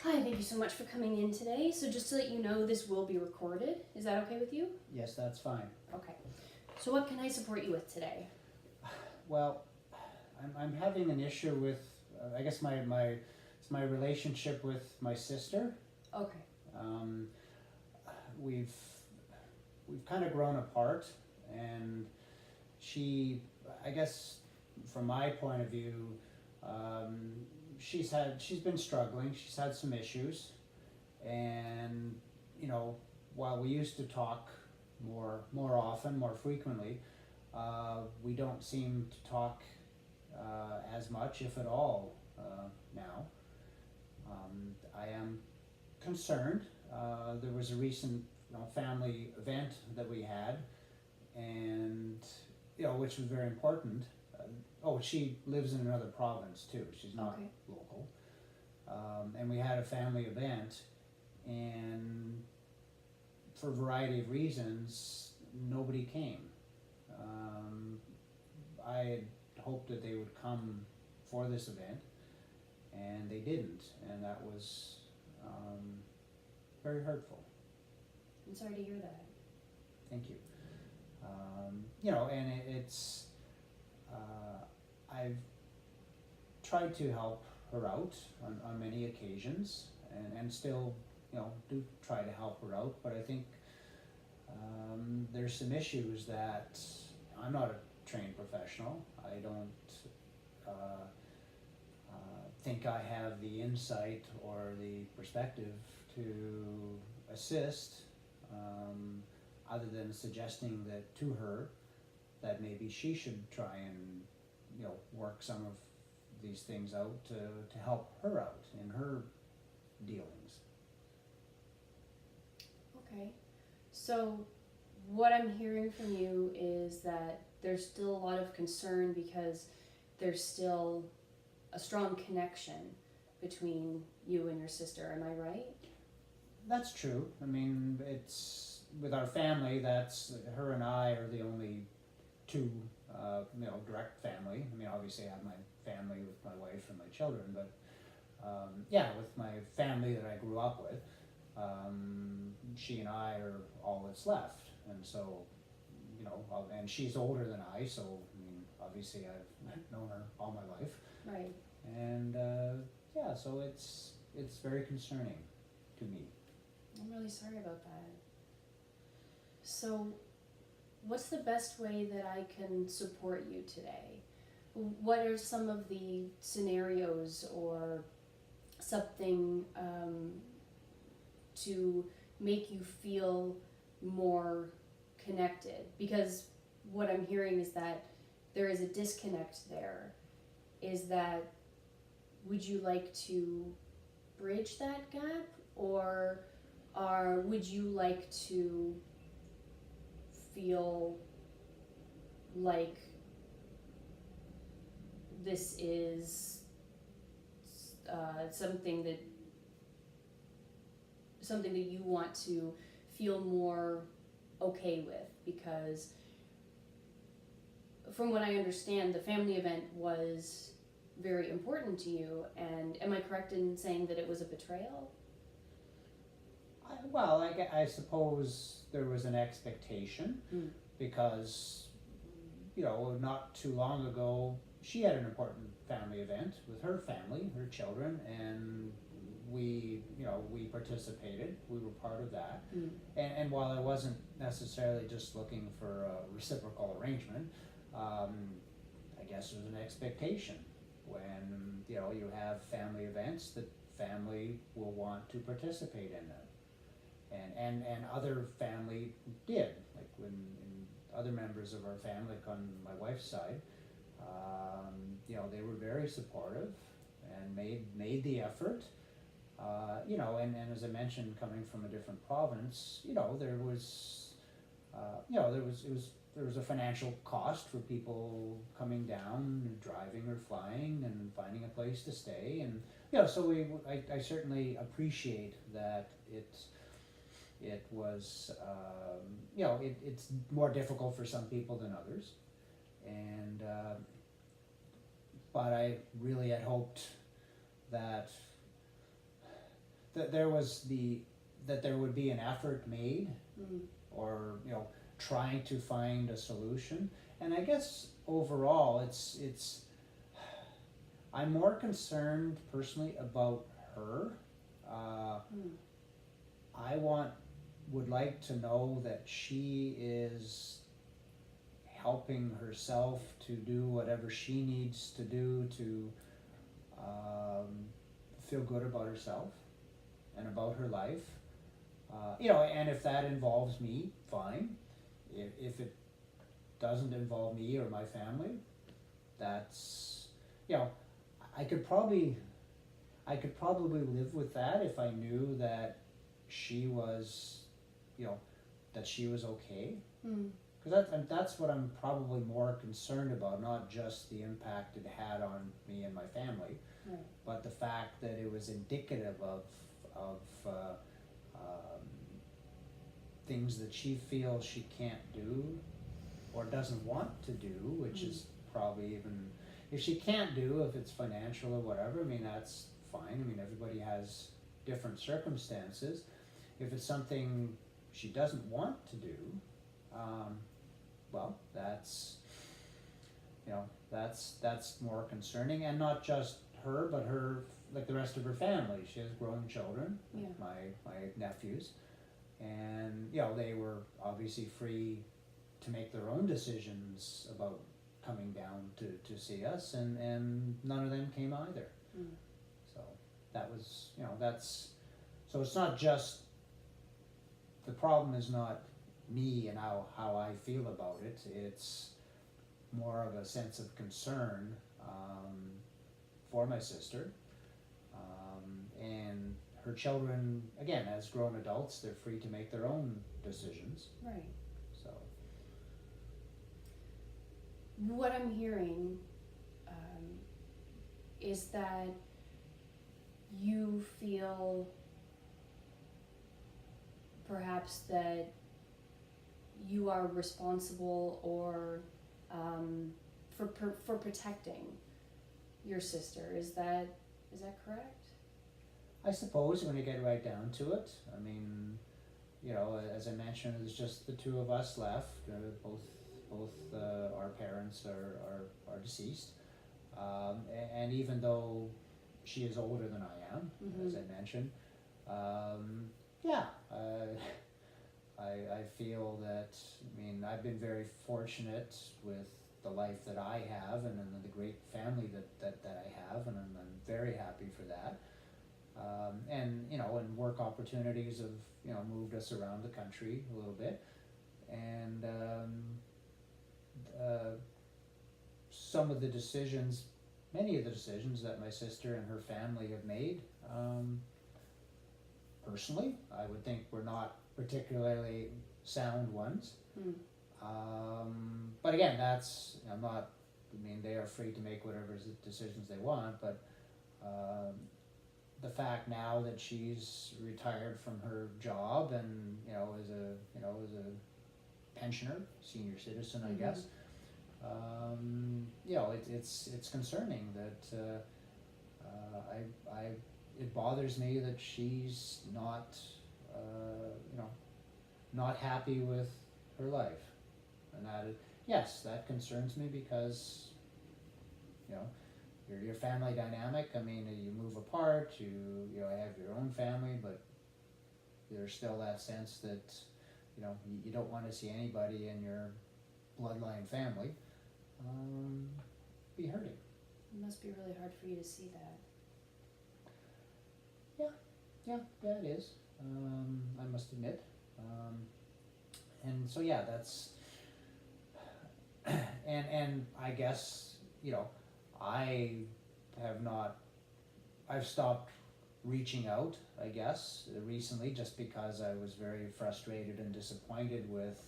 Hi, thank you so much for coming in today. So just to let you know, this will be recorded. Is that okay with you? Yes, that's fine. Okay. So what can I support you with today? Well, I'm having an issue with, I guess it's my relationship with my sister. Okay. Um, we've we've kind of grown apart, and she, I guess, from my point of view, um, she's been struggling. She's had some issues, and you know, while we used to talk more often, more frequently, we don't seem to talk as much, if at all, now. I am concerned. There was a recent, family event that we had, and which was very important. She lives in another province too. She's not Okay. local. And we had a family event, and for a variety of reasons, nobody came. Um, I had hoped that they would come for this event, and they didn't, and that was very hurtful. I'm sorry to hear that. Thank you. And it's I've tried to help her out on many occasions, and still do try to help her out, but I think there's some issues that I'm not a trained professional. I don't think I have the insight or the perspective to assist, other than suggesting that to her that maybe she should try and work some of these things out to help her out in her dealings. Okay. So what I'm hearing from you is that there's still a lot of concern because there's still a strong connection between you and your sister. Am I right? That's true. I mean, it's with our family. That's her and I are the only two, direct family. I mean, obviously, I have my family with my wife and my children, but with my family that I grew up with, she and I are all that's left, and so, and she's older than I, so I mean, obviously, I've known her all my life, Right. and so it's very concerning to me. I'm really sorry about that. So what's the best way that I can support you today? What are some of the scenarios or something to make you feel more connected? Because what I'm hearing is that there is a disconnect there. Is that, would you like to bridge that gap, or would you like to feel like this is something that you want to feel more okay with? Because from what I understand, the family event was very important to you, and am I correct in saying that it was a betrayal? I suppose there was an expectation, because not too long ago she had an important family event with her family, her children, and we participated. We were part of that. And while I wasn't necessarily just looking for a reciprocal arrangement, I guess there was an expectation when you have family events that family will want to participate in them. And other family did, like when other members of our family, like on my wife's side, they were very supportive and made the effort. And as I mentioned, coming from a different province, there was there was a financial cost for people coming down, driving or flying, and finding a place to stay, and so I certainly appreciate that it was, it's more difficult for some people than others, and but I really had hoped that that there would be an effort made, or trying to find a solution. And I guess overall, it's I'm more concerned personally about her. I would like to know that she is helping herself to do whatever she needs to do to feel good about herself and about her life. And if that involves me, fine. If it doesn't involve me or my family, that's, I could probably live with that if I knew that she was, that she was okay. Because that's what I'm probably more concerned about, not just the impact it had on me and my family, Right. but the fact that it was indicative of things that she feels she can't do or doesn't want to do, which is probably even, if she can't do, if it's financial or whatever, I mean, that's fine. I mean, everybody has different circumstances. If it's something she doesn't want to do, well, that's more concerning, and not just her, but her, like the rest of her family. She has grown children, Yeah. my nephews, and they were obviously free to make their own decisions about coming down to see us, and none of them came either. So that was, so it's not just, the problem is not me and how I feel about it. It's more of a sense of concern for my sister, and her children, again, as grown adults, they're free to make their own decisions. Right. So What I'm hearing is that you feel perhaps that you are responsible or for protecting your sister. Is that correct? I suppose when you get right down to it, I mean, as I mentioned, there's just the two of us left. Both our parents are deceased, and even though she is older than I am, as I mentioned, I feel that, I mean, I've been very fortunate with the life that I have, and the great family that I have, and I'm very happy for that. And work opportunities have moved us around the country a little bit, and some of the decisions, many of the decisions that my sister and her family have made, personally, I would think were not particularly sound ones. But again, that's, they are free to make whatever decisions they want, but the fact now that she's retired from her job and is a pensioner, senior citizen, I guess, it's concerning that it bothers me that she's not not happy with her life, and that concerns me, because your family dynamic, I mean, you move apart, you have your own family, but there's still that sense that you don't want to see anybody in your bloodline family be hurting. It must be really hard for you to see that. Yeah, it is. I must admit. And so that's and I guess I've stopped reaching out, I guess, recently, just because I was very frustrated and disappointed with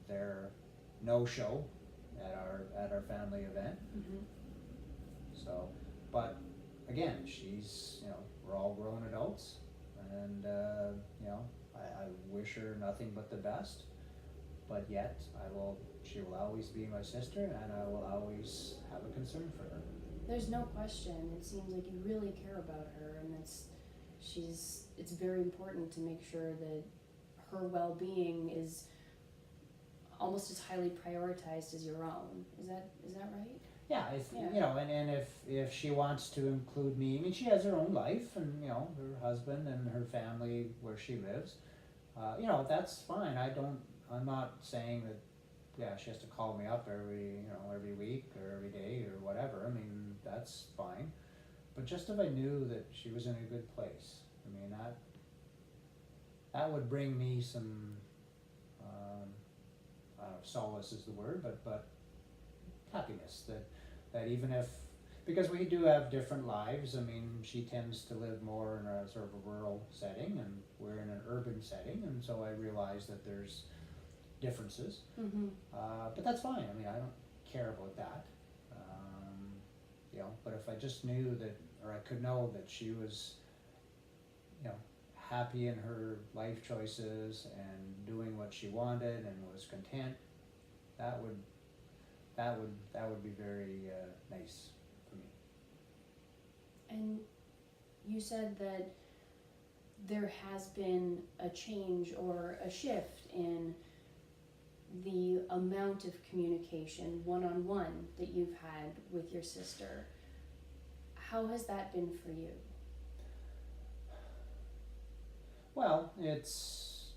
their no-show at our family event. So, but again, she's, we're all grown adults, and I wish her nothing but the best, but yet she will always be my sister, and I will always have a concern for her. There's no question. It seems like you really care about her, and it's very important to make sure that her well-being is almost as highly prioritized as your own. Is that right? Yeah, Yeah. you know, and if she wants to include me, I mean, she has her own life, and you know, her husband and her family where she lives. You know, that's fine. I'm not saying that. Yeah, she has to call me up every week or every day or whatever. I mean, that's fine. But just if I knew that she was in a good place, I mean, that would bring me some. I don't know if solace is the word, but happiness that even if, because we do have different lives. I mean, she tends to live more in a sort of a rural setting, and we're in an urban setting, and so I realize that there's differences. Mm-hmm. But that's fine. I mean, I don't care about that. You know, but if I just knew that, or I could know that she was, you know, happy in her life choices and doing what she wanted and was content, that would be very nice for me. And you said that there has been a change or a shift in the amount of communication one-on-one that you've had with your sister. How has that been for you? Well, it's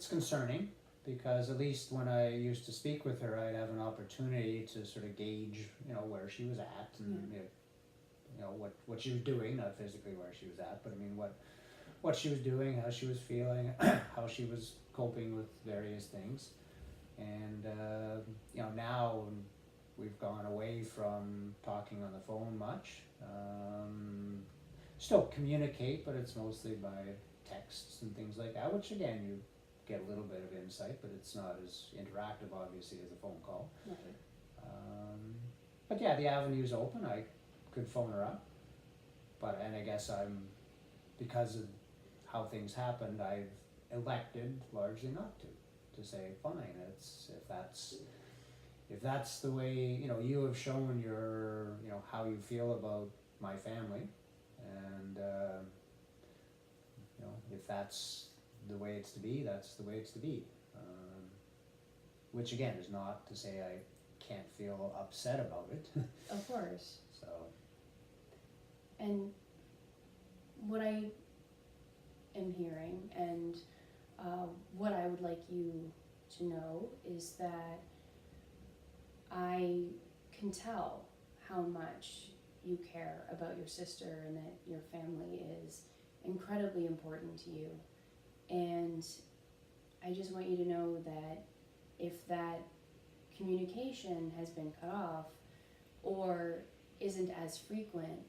concerning because at least when I used to speak with her, I'd have an opportunity to sort of gauge, you know, where she was at and you know what she was doing, not physically where she was at, but I mean what she was doing, how she was feeling, how she was coping with various things, and you know, now we've gone away from talking on the phone much. Still communicate, but it's mostly by texts and things like that, which again you get a little bit of insight, but it's not as interactive obviously as a phone call. Right. But yeah, the avenue's open. I could phone her up, and I guess because of how things happened, I've elected largely not to say fine. It's if that's the way, you know, you have shown your, you know, how you feel about my family, and you know, if that's the way it's to be, that's the way it's to be. Which again is not to say I can't feel upset about it. Of course. So And what I am hearing and what I would like you to know is that I can tell how much you care about your sister and that your family is incredibly important to you. And I just want you to know that if that communication has been cut off or isn't as frequent,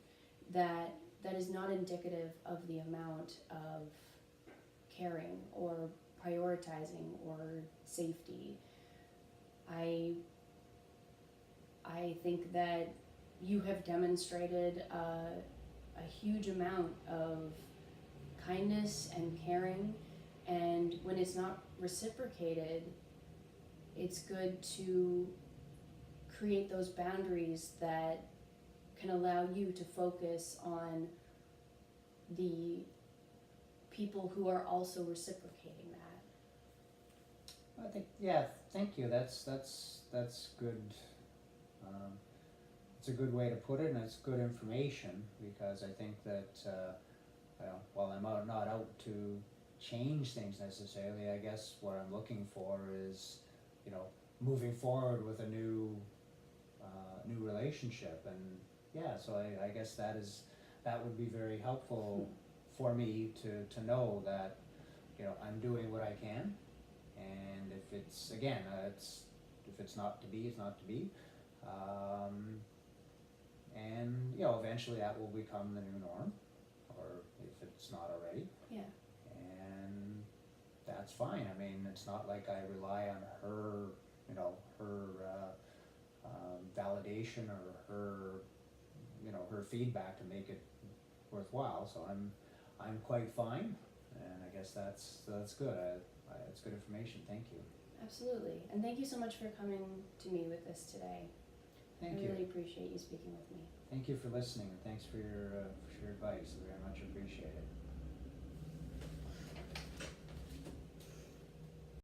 that is not indicative of the amount of caring or prioritizing or safety. I think that you have demonstrated a huge amount of kindness and caring, and when it's not reciprocated, it's good to create those boundaries that can allow you to focus on the people who are also reciprocating that. I think, yeah, thank you. That's good. It's a good way to put it, and it's good information, because I think that while I'm not out to change things necessarily, I guess what I'm looking for is, you know, moving forward with a new relationship, and yeah, so I guess that would be very helpful for me to know that, you know, I'm doing what I can, and if it's again if it's not to be, it's not to be, and you know, eventually that will become the new norm, or if it's not already. Yeah. And that's fine. I mean, it's not like I rely on her, you know, her validation or her, you know, her feedback to make it worthwhile. So I'm quite fine, and I guess that's good. It's good information. Thank you. Absolutely. And thank you so much for coming to me with this today. Thank I you. really appreciate you speaking with me. Thank you for listening, and thanks for your advice. Very much appreciated.